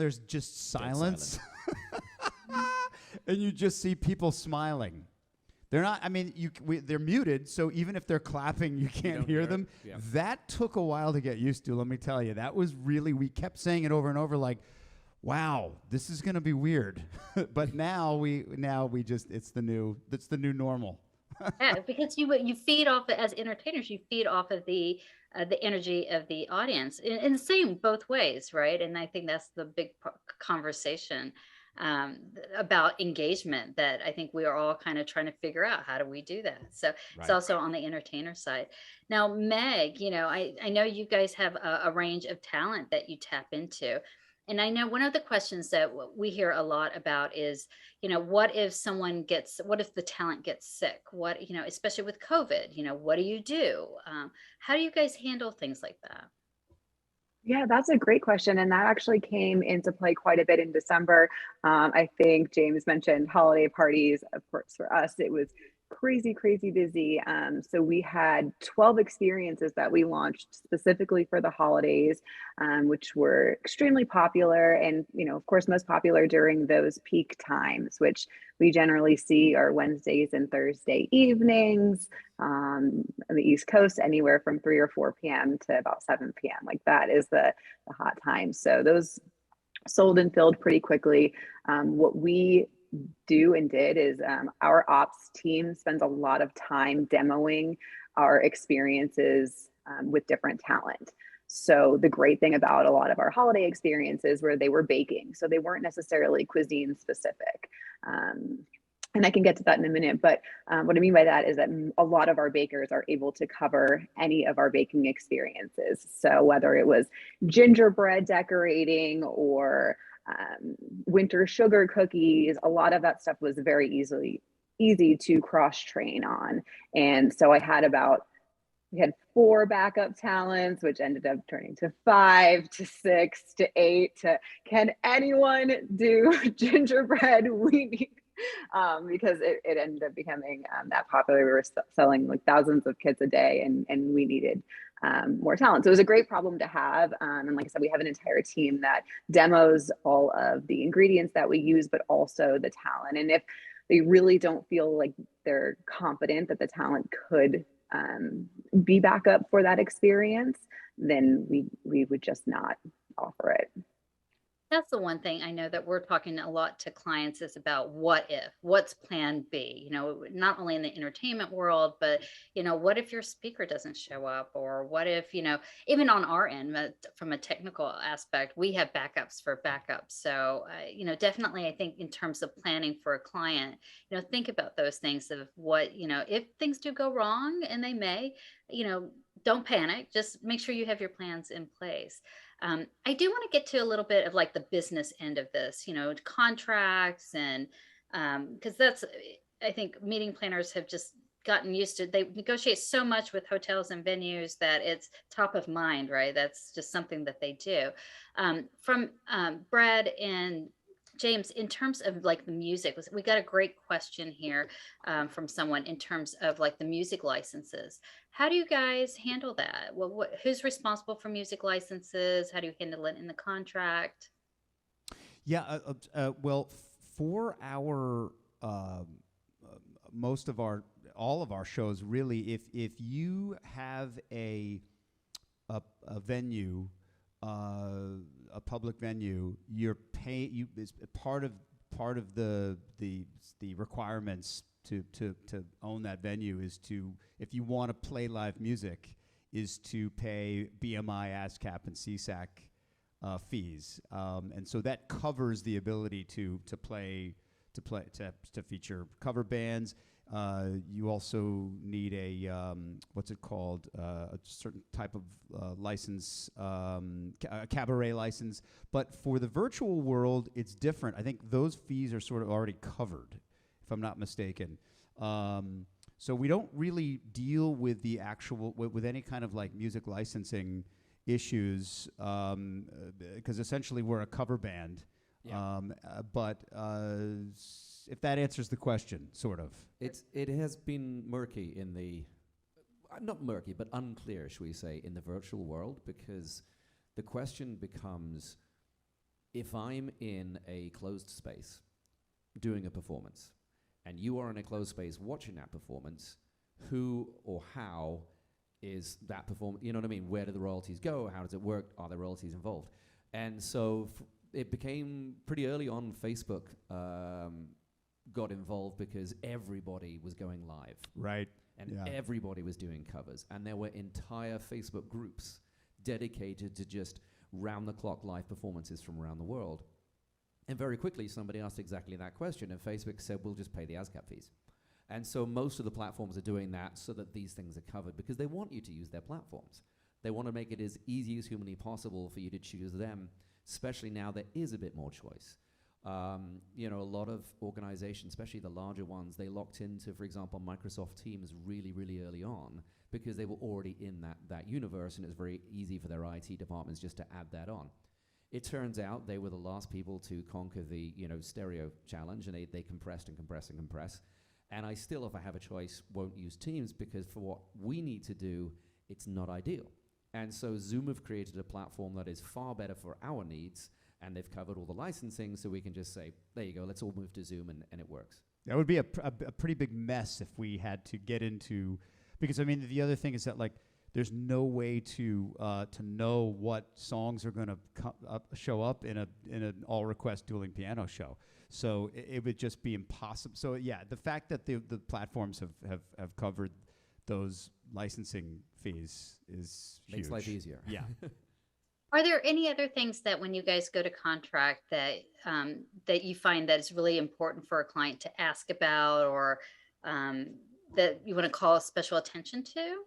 D: there's just silence, and you just see people smiling. They're not. I mean, they're muted, so even if they're clapping, you can't hear them.
C: Yeah.
D: That took a while to get used to. Let me tell you, that was really. We kept saying it over and over, like, "Wow, this is going to be weird." But now we just it's the new normal.
A: Yeah, because you feed off as entertainers, you feed off of the energy of the audience, in the same both ways, right? And I think that's the big conversation about engagement that I think we are all kind of trying to figure out, how do we do that? So it's also on the entertainer side. Now, Meg, I know you guys have a range of talent that you tap into. And I know one of the questions that we hear a lot about is, what if the talent gets sick? What, especially with COVID, what do you do? How do you guys handle things like that?
B: Yeah, that's a great question. And that actually came into play quite a bit in December. I think James mentioned holiday parties. Of course, for us, it was crazy, crazy busy. So we had 12 experiences that we launched specifically for the holidays, which were extremely popular. And, of course, most popular during those peak times, which we generally see are Wednesdays and Thursday evenings, on the East Coast, anywhere from 3 or 4 p.m. to about 7 p.m. Like that is the hot time. So those sold and filled pretty quickly. What we do and did is our ops team spends a lot of time demoing our experiences with different talent. So the great thing about a lot of our holiday experiences were they were baking. So they weren't necessarily cuisine specific. And I can get to that in a minute, but what I mean by that is that a lot of our bakers are able to cover any of our baking experiences. So whether it was gingerbread decorating or winter sugar cookies, a lot of that stuff was very easy to cross train on. And so we had 4 backup talents, which ended up turning to 5 to 6 to 8 to can anyone do gingerbread? We need because it ended up becoming that popular. We were selling like thousands of kits a day, and we needed more talent. So it was a great problem to have. And like I said, we have an entire team that demos all of the ingredients that we use, but also the talent. And if they really don't feel like they're confident that the talent could be backup for that experience, then we would just not offer it.
A: That's the one thing I know that we're talking a lot to clients is about what's plan B, not only in the entertainment world, but, what if your speaker doesn't show up, or what if, even on our end, from a technical aspect, we have backups for backups. So, definitely, I think in terms of planning for a client, think about those things of what, if things do go wrong, and they may, don't panic, just make sure you have your plans in place. I do want to get to a little bit of like the business end of this, contracts and because I think meeting planners have just gotten used to, they negotiate so much with hotels and venues that it's top of mind, right? That's just something that they do. From Brad and James, in terms of like the music, we got a great question here from someone in terms of like the music licenses. How do you guys handle that? Well, who's responsible for music licenses? How do you handle it in the contract?
D: Yeah, well, for our all of our shows, really, if you have a venue, a public venue, is part of the requirements to own that venue is to, if you want to play live music, is to pay BMI, ASCAP, and CSAC fees, and so that covers the ability to feature cover bands. You also need a what's it called? A certain type of license, a cabaret license. But for the virtual world, it's different. I think those fees are sort of already covered, if I'm not mistaken. So we don't really deal with the actual with any kind of like music licensing issues because essentially we're a cover band.
C: Yeah.
D: But if that answers the question, sort of.
C: It has been murky in the not murky, but unclear, shall we say, in the virtual world, because the question becomes, if I'm in a closed space doing a performance, and you are in a closed space watching that performance, who or how is that performance? You know what I mean? Where do the royalties go? How does it work? Are there royalties involved? And so it became pretty early on, Facebook got involved because everybody was going live.
D: Right.
C: And everybody was doing covers. And there were entire Facebook groups dedicated to just round-the-clock live performances from around the world. And very quickly, somebody asked exactly that question, and Facebook said, we'll just pay the ASCAP fees. And so most of the platforms are doing that so that these things are covered, because they want you to use their platforms. They want to make it as easy as humanly possible for you to choose them, especially now there is a bit more choice. A lot of organizations, especially the larger ones, they locked into, for example, Microsoft Teams really, really early on because they were already in that universe, and it was very easy for their IT departments just to add that on. It turns out they were the last people to conquer the stereo challenge, and they compressed and compressed and compressed. And I still, if I have a choice, won't use Teams because for what we need to do, it's not ideal. And so Zoom have created a platform that is far better for our needs, and they've covered all the licensing, so we can just say, there you go, let's all move to Zoom, and it works.
D: That would be a pretty big mess if we had to get into, because I mean the other thing is that like there's no way to know what songs are going to show up in an all request dueling piano show. So it would just be impossible. So yeah, the fact that the platforms have covered those licensing fees is
C: makes
D: huge.
C: life easier.
D: Yeah.
A: Are there any other things that when you guys go to contract that that you find that is really important for a client to ask about, or that you want to call special attention to?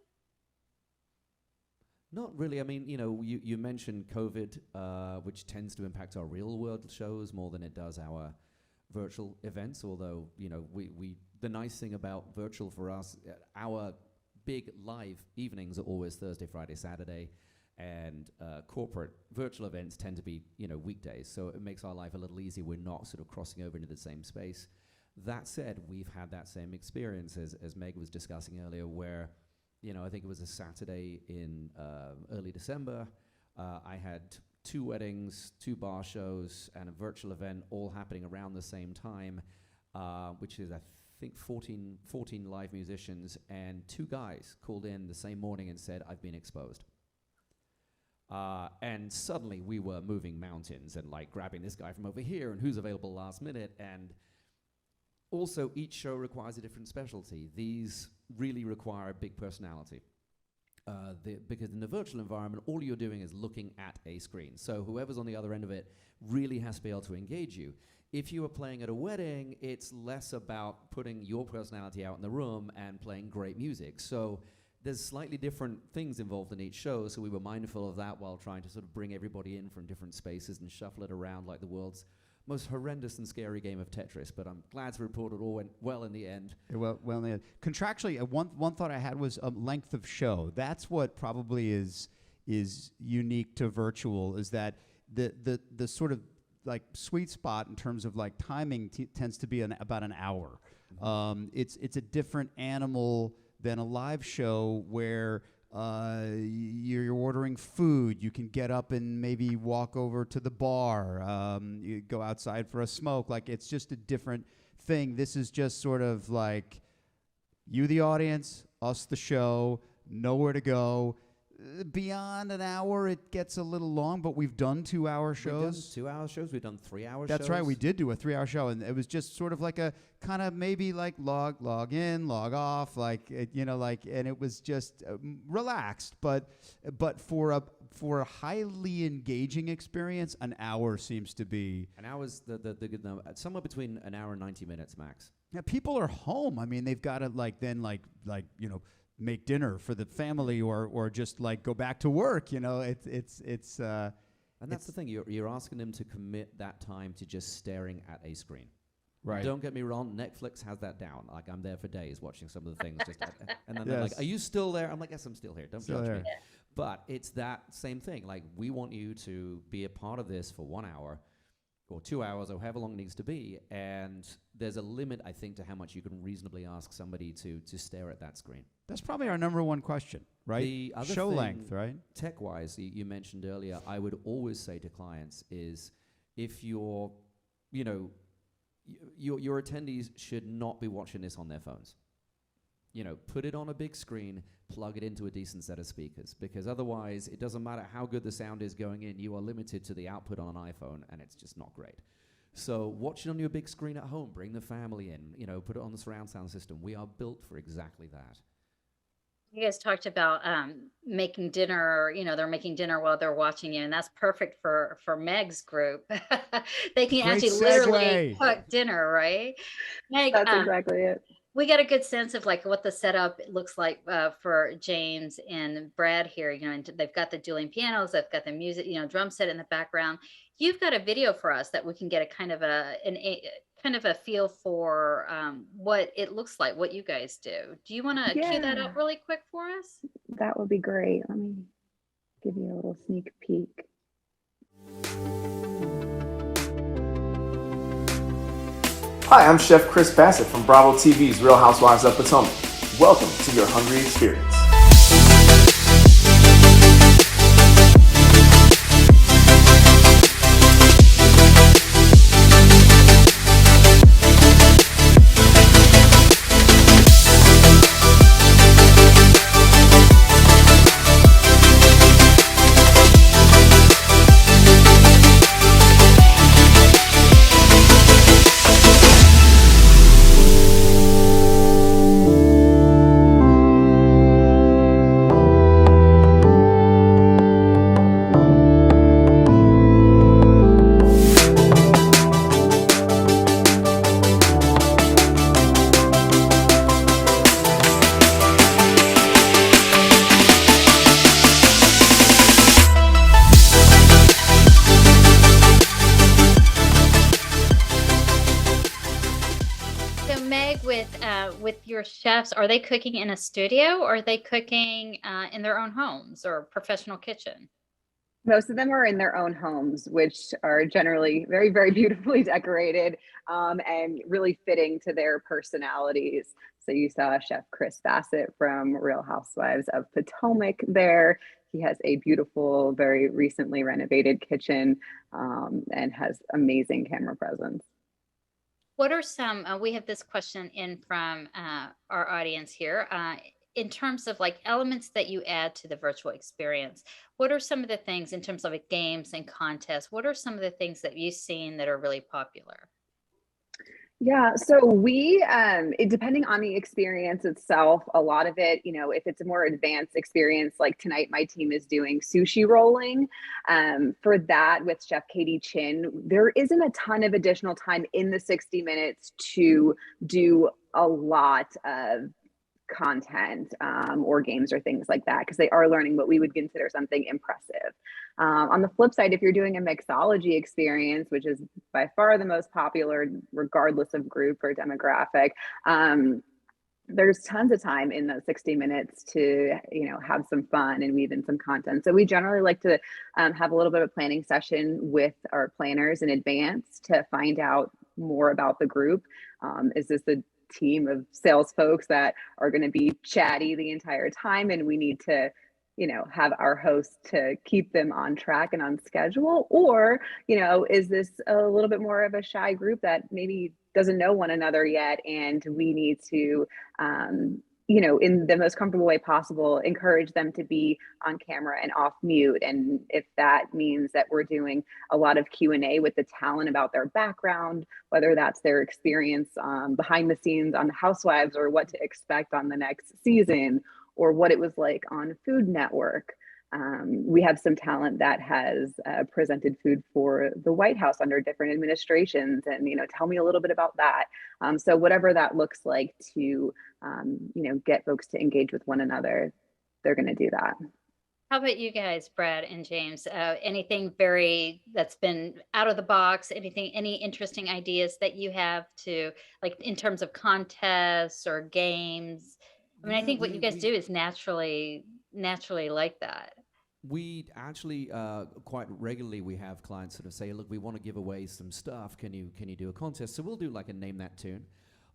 C: Not really. I mean, you mentioned COVID, which tends to impact our real world shows more than it does our virtual events. Although, we the nice thing about virtual for us, our big live evenings are always Thursday, Friday, Saturday, and corporate virtual events tend to be, weekdays. So it makes our life a little easier. We're not sort of crossing over into the same space. That said, we've had that same experience as Meg was discussing earlier, where I think it was a Saturday in early December. I had 2 weddings, 2 bar shows, and a virtual event all happening around the same time, which is, I think, 14 live musicians, and 2 guys called in the same morning and said, I've been exposed. And suddenly we were moving mountains and like grabbing this guy from over here and who's available last minute. And also each show requires a different specialty. These really require a big personality. Because in the virtual environment, all you're doing is looking at a screen. So whoever's on the other end of it really has to be able to engage you. If you are playing at a wedding, it's less about putting your personality out in the room and playing great music. So there's slightly different things involved in each show, so we were mindful of that while trying to sort of bring everybody in from different spaces and shuffle it around like the world's most horrendous and scary game of Tetris. But I'm glad to report it all went well in the end.
D: Well in the end. Contractually, one thought I had was length of show. That's what probably is unique to virtual, is that the sort of like sweet spot in terms of like timing tends to be about an hour. Mm-hmm. It's a different animal than a live show where you're ordering food. You can get up and maybe walk over to the bar. You go outside for a smoke. Like, it's just a different thing. This is just sort of like you, the audience, us, the show, nowhere to go. Beyond an hour, it gets a little long, but we've done 2-hour shows.
C: We've done 2-hour shows. We've done 3-hour shows.
D: That's right. We did do a 3-hour show, and it was just sort of like a kind of maybe like log in, log off, and it was just relaxed. But for a highly engaging experience, an hour seems to be.
C: An hour's the good number. Somewhere between an hour and 90 minutes max.
D: Yeah, people are home. I mean, they've got to make dinner for the family or just like go back to work. And
C: that's the thing, you're asking them to commit that time to just staring at a screen.
D: Right.
C: Don't get me wrong, Netflix has that down. Like, I'm there for days watching some of the things. And then they're
D: Yes.
C: like, "Are you still there?" I'm like, "Yes, I'm still here. Don't
D: Still
C: judge
D: there.
C: me." But it's that same thing. Like, we want you to be a part of this for 1 hour or 2 hours or however long it needs to be. And there's a limit, I think, to how much you can reasonably ask somebody to stare at that screen.
D: That's probably our number one question, right?
C: The other
D: Show
C: thing,
D: length, right?
C: Tech-wise, you mentioned earlier, I would always say to clients is, if you're, you know, your attendees should not be watching this on their phones. You know, put it on a big screen, plug it into a decent set of speakers, because otherwise it doesn't matter how good the sound is going in, you are limited to the output on an iPhone, and it's just not great. So watch it on your big screen at home, bring the family in, you know, put it on the surround sound system. We are built for exactly that.
A: You guys talked about making dinner, you know, they're making dinner while they're watching you, and that's perfect for Meg's group. They can
D: Great
A: actually literally
D: segue.
A: cook dinner, right? Meg,
B: That's exactly it.
A: we got a good sense of like what the setup looks like for James and Brad here, you know, and they've got the dueling pianos, they've got the music, you know, drum set in the background. You've got a video for us that we can get a kind of kind of a feel for what it looks like, what you guys do. Do you want to cue that
B: Yeah,
A: up really quick for us?
B: that would be great. Let me give you a little sneak peek.
E: Hi, I'm Chef Chris Bassett from Bravo TV's Real Housewives of Potomac. Welcome to your Hungry experience.
A: So Meg, with your chefs, are they cooking in a studio or are they cooking in their own homes or professional kitchen?
B: Most of them are in their own homes, which are generally very, very beautifully decorated and really fitting to their personalities. So you saw Chef Chris Bassett from Real Housewives of Potomac there. He has a beautiful, very recently renovated kitchen and has amazing camera presence.
A: What are some, we have this question in from our audience here. In terms of like elements that you add to the virtual experience, what are some of the things in terms of like games and contests? What are some of the things that you've seen that are really popular?
B: Yeah, so depending on the experience itself, a lot of it, you know, if it's a more advanced experience, like tonight, my team is doing sushi rolling. For that, with Chef Katie Chin, there isn't a ton of additional time in the 60 minutes to do a lot of content or games or things like that, because they are learning what we would consider something impressive. On the flip side, if you're doing a mixology experience, which is by far the most popular, regardless of group or demographic, there's tons of time in those 60 minutes to, you know, have some fun and weave in some content. So we generally like to have a little bit of a planning session with our planners in advance to find out more about the group. Is this a team of sales folks that are going to be chatty the entire time, and we need to, you know, have our host to keep them on track and on schedule? Or, you know, is this a little bit more of a shy group that maybe doesn't know one another yet, and we need to you know, in the most comfortable way possible, encourage them to be on camera and off mute. And if that means that we're doing a lot of Q&A with the talent about their background, whether that's their experience behind the scenes on the Housewives, or what to expect on the next season, or what it was like on Food Network. We have some talent that has presented food for the White House under different administrations, and, you know, tell me a little bit about that. So whatever that looks like to, you know, get folks to engage with one another, they're going to do that.
A: How about you guys, Brad and James? Anything very that's been out of the box? Anything, any interesting ideas that you have to, like, in terms of contests or games? I mean, I
C: Yeah,
A: think what you guys do is naturally like that.
C: we actually quite regularly we have clients sort of say, look, we want to give away some stuff. Can you do a contest? So we'll do like a name that tune.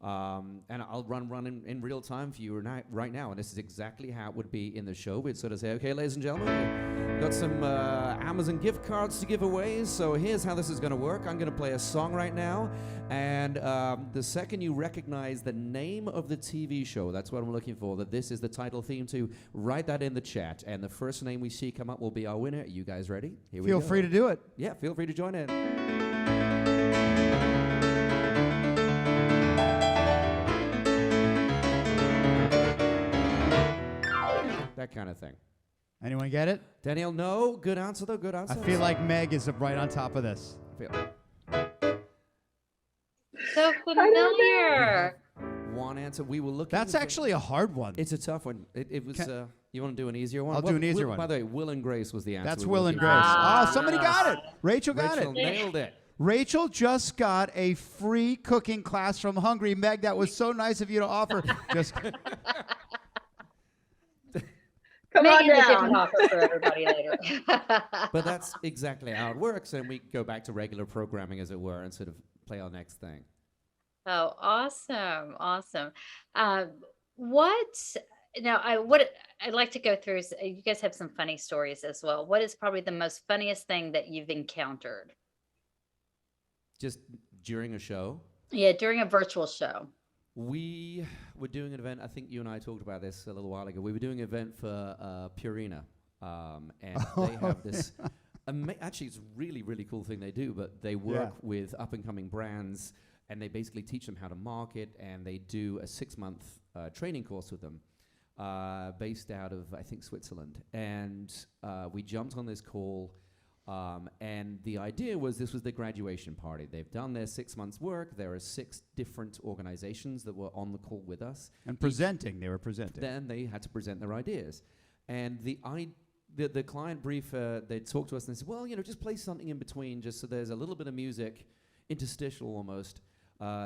C: And I'll run in real time for you right now. And this is exactly how it would be in the show. We'd sort of say, okay, ladies and gentlemen, we've got some Amazon gift cards to give away. So here's how this is going to work. I'm going to play a song right now. And the second you recognize the name of the TV show, that's what I'm looking for, that this is the title theme to, write that in the chat. And the first name we see come up will be our winner. Are you guys ready? Here we go.
D: Feel free to do it.
C: Yeah, feel free to join in. That kind of thing.
D: Anyone get it?
C: Danielle, no. Good answer, though. Good answer.
D: I feel like Meg is right on top of this.
A: So familiar.
C: One answer. We were looking.
D: That's actually a hard one.
C: It's a tough one. It was. You want to do an easier one?
D: I'll do an easier one.
C: By the way, Will and Grace was the answer.
D: That's
C: we
D: Will
C: were
D: and
C: looking
D: Grace.
C: for.
D: Oh, somebody got it. Rachel got
C: Rachel
D: it.
C: nailed it.
D: Rachel just got a free cooking class from Hungary. Meg, that was so nice of you to offer. Just
B: Come on
A: Making a
B: down.
A: different offer for everybody later.
C: But that's exactly how it works, and we go back to regular programming, as it were, and sort of play our next thing.
A: Oh, awesome. Awesome. What now what I'd like to go through is you guys have some funny stories as well. What is probably the most funniest thing that you've encountered?
C: Just during a show.
A: Yeah, during a virtual show.
C: We were doing an event. I think you and I talked about this a little while ago. We were doing an event for Purina, and they have this. Actually, it's a really, really cool thing they do. But they work with up-and-coming brands, and they basically teach them how to market. And they do a 6-month training course with them, based out of I think Switzerland. And we jumped on this call. And the idea was this was the graduation party. They've done their 6 months work. There are 6 different organizations that were on the call with us.
D: and presenting. They were presenting.
C: Then they had to present their ideas. And the client brief, they talked to us and they said, well, just play something in between just so there's a little bit of music, interstitial almost,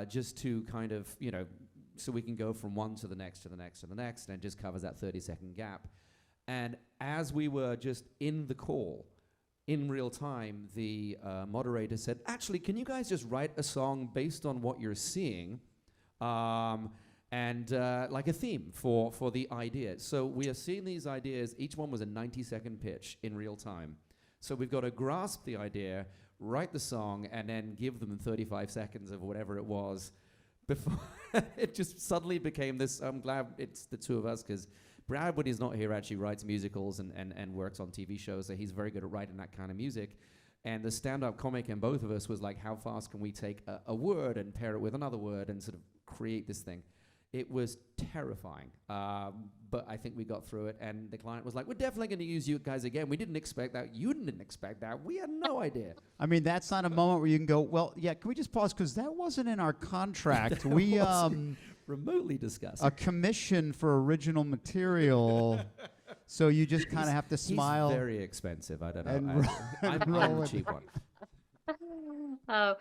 C: just to kind of, so we can go from one to the next to the next to the next, and it just covers that 30-second gap. And as we were just in the call, in real time, the moderator said, actually, can you guys just write a song based on what you're seeing, and like a theme for the idea? So we are seeing these ideas. Each one was a 90-second pitch in real time. So we've got to grasp the idea, write the song, and then give them 35 seconds of whatever it was before it just suddenly became this. I'm glad it's the two of us, because Brad, when he's not here, actually writes musicals and works on TV shows, so he's very good at writing that kind of music. And the stand-up comic in both of us was like, how fast can we take a word and pair it with another word and sort of create this thing? It was terrifying, but I think we got through it, and the client was like, we're definitely going to use you guys again. We didn't expect that. You didn't expect that. We had no idea.
D: I mean, that's not a moment where you can go, well, yeah, can we just pause? Because that wasn't in our contract. We
C: remotely discussed
D: a commission for original material. So you just kind of have to smile.
C: He's very expensive. I don't know.
D: And
C: I'm the cheap one.
A: Oh,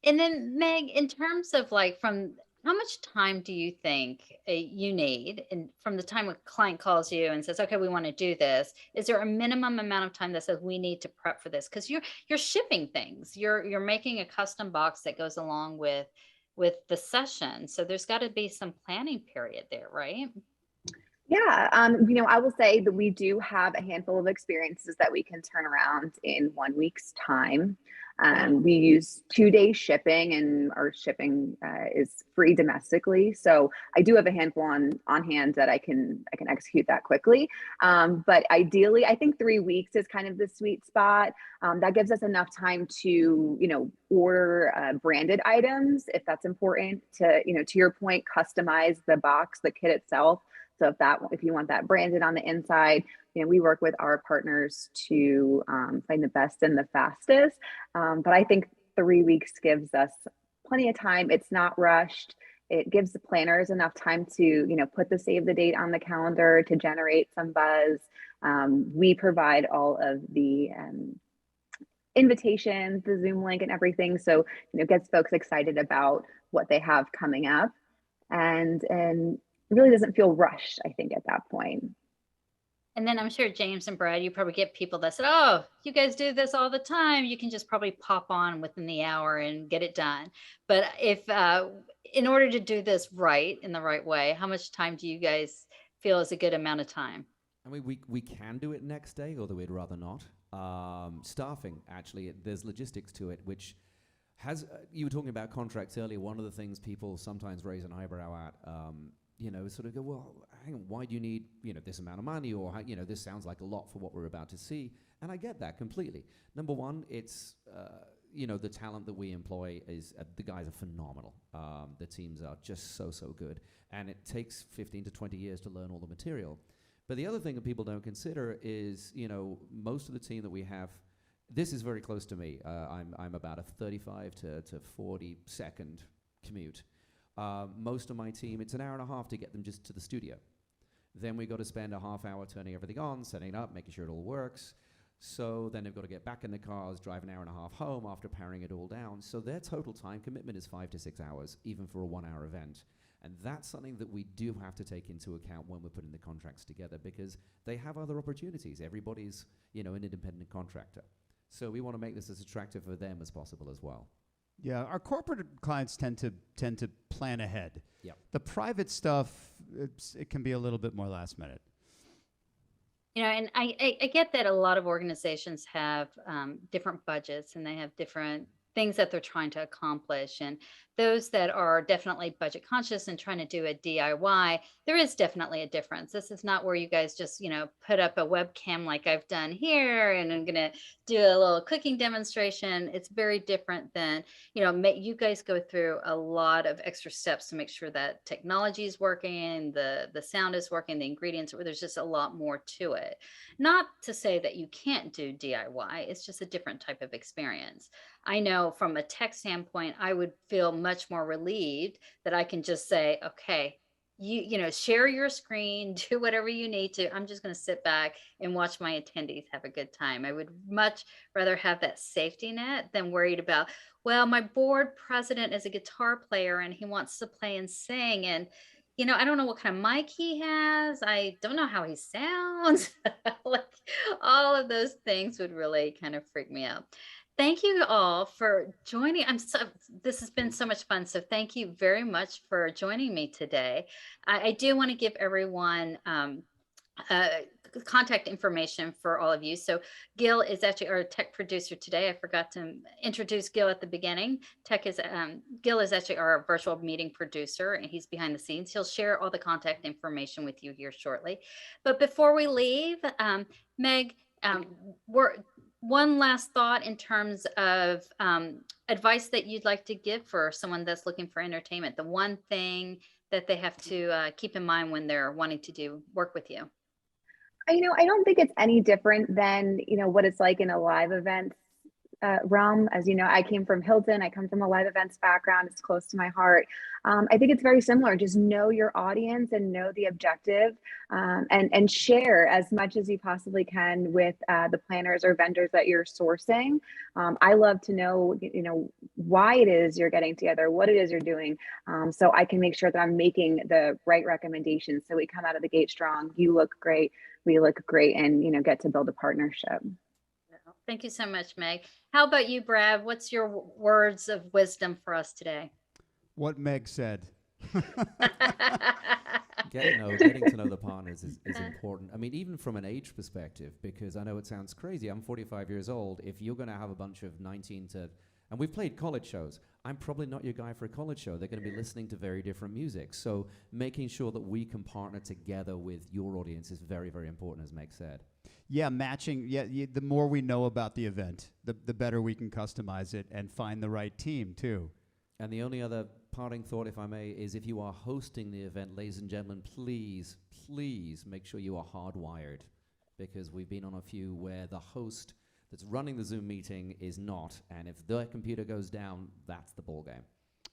A: and then Meg, in terms of like from how much time do you think you need, and from the time a client calls you and says, okay, we want to do this, is there a minimum amount of time that says we need to prep for this? Because you're shipping things, you're making a custom box that goes along with the session. So there's got to be some planning period there, right?
B: Yeah, I will say that we do have a handful of experiences that we can turn around in 1 week's time. We use 2-day shipping, and our shipping is free domestically. So I do have a handful on hand that I can execute that quickly. But ideally, I think 3 weeks is kind of the sweet spot. That gives us enough time to, order branded items if that's important, to your point, customize the box, the kit itself. So if you want that branded on the inside, we work with our partners to find the best and the fastest. But I think 3 weeks gives us plenty of time. It's not rushed. it gives the planners enough time to, put the save the date on the calendar to generate some buzz. We provide all of the invitations, the Zoom link and everything. So, gets folks excited about what they have coming up, and really doesn't feel rushed, I think, at that point.
A: And then I'm sure James and Brad, you probably get people that said, oh, you guys do this all the time. You can just probably pop on within the hour and get it done. But if, in order to do this right, in the right way, how much time do you guys feel is a good amount of time?
C: I mean, we can do it next day, although we'd rather not. Staffing, actually, there's logistics to it, which has, you were talking about contracts earlier. One of the things people sometimes raise an eyebrow at, sort of go, well, hang on, why do you need, this amount of money? Or, this sounds like a lot for what we're about to see. And I get that completely. Number one, it's, the talent that we employ is, the guys are phenomenal. The teams are just so good. And it takes 15 to 20 years to learn all the material. But the other thing that people don't consider is, most of the team that we have, this is very close to me. I'm about a 35 to 40 second commute. Most of my team, it's an hour and a half to get them just to the studio. Then we got to spend a half hour turning everything on, setting it up, making sure it all works. So then they've got to get back in the cars, drive an hour and a half home after powering it all down. So their total time commitment is 5 to 6 hours, even for a 1 hour event. And that's something that we do have to take into account when we're putting the contracts together, because they have other opportunities. Everybody's, an independent contractor. So we want to make this as attractive for them as possible as well.
D: Yeah, our corporate clients tend to plan ahead.
C: Yeah.
D: The private stuff, it can be a little bit more last minute.
A: And I get that a lot of organizations have different budgets, and they have different things that they're trying to accomplish. And those that are definitely budget conscious and trying to do a DIY, there is definitely a difference. This is not where you guys just, put up a webcam like I've done here, and I'm going to do a little cooking demonstration. It's very different than, you guys go through a lot of extra steps to make sure that technology is working, the sound is working, the ingredients, where there's just a lot more to it. Not to say that you can't do DIY, it's just a different type of experience. I know from a tech standpoint, I would feel much more relieved that I can just say, okay, share your screen, do whatever you need to. I'm just going to sit back and watch my attendees have a good time. I would much rather have that safety net than worried about, well, my board president is a guitar player and he wants to play and sing. And I don't know what kind of mic he has. I don't know how he sounds. Like, all of those things would really kind of freak me out. Thank you all for joining. This has been so much fun. So thank you very much for joining me today. I do want to give everyone contact information for all of you. So Gil is actually our tech producer today. I forgot to introduce Gil at the beginning. Gil is actually our virtual meeting producer, and he's behind the scenes. He'll share all the contact information with you here shortly. But before we leave, Meg, one last thought in terms of advice that you'd like to give for someone that's looking for entertainment, the one thing that they have to keep in mind when they're wanting to work with you.
B: I don't think it's any different than, what it's like in a live event realm. As you know, I came from Hilton. I come from a live events background. It's close to my heart. I think it's very similar. Just know your audience and know the objective, and share as much as you possibly can with the planners or vendors that you're sourcing. I love to know, why it is you're getting together, what it is you're doing, so I can make sure that I'm making the right recommendations. So we come out of the gate strong. You look great. We look great, and get to build a partnership.
A: Thank you so much, Meg. How about you, Brad? What's your words of wisdom for us today?
D: What Meg said.
C: Getting to know the partners is important. I mean, even from an age perspective, because I know it sounds crazy. I'm 45 years old. If you're going to have a bunch of 19 to, and we've played college shows, I'm probably not your guy for a college show. They're going to be listening to very different music. So making sure that we can partner together with your audience is very, very important, as Meg said.
D: Yeah, matching. Yeah, the more we know about the event, the better we can customize it and find the right team too.
C: And the only other parting thought, if I may, is if you are hosting the event, ladies and gentlemen, please make sure you are hardwired, because we've been on a few where the host that's running the Zoom meeting is not, and if their computer goes down, that's the ball game.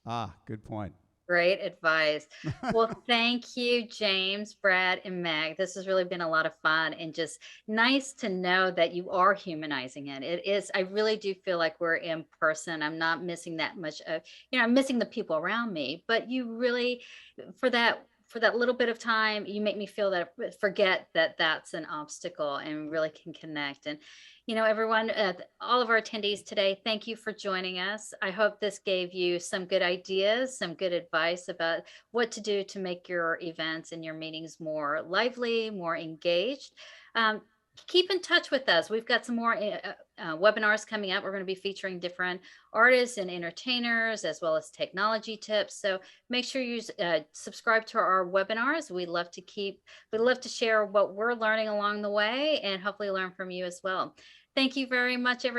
D: Ah, good point.
A: Great advice. Well, thank you, James, Brad, and Meg. This has really been a lot of fun and just nice to know that you are humanizing it. It is, I really do feel like we're in person. I'm not missing that much of, I'm missing the people around me, but you really, for that little bit of time, you make me feel that forget that that's an obstacle and really can connect. And everyone, all of our attendees today, thank you for joining us. I hope this gave you some good ideas, some good advice about what to do to make your events and your meetings more lively, more engaged. Um, Keep in touch with us. We've got some more webinars coming up. We're going to be featuring different artists and entertainers as well as technology tips. So make sure you subscribe to our webinars. We'd love to share what we're learning along the way and hopefully learn from you as well. Thank you very much, everyone.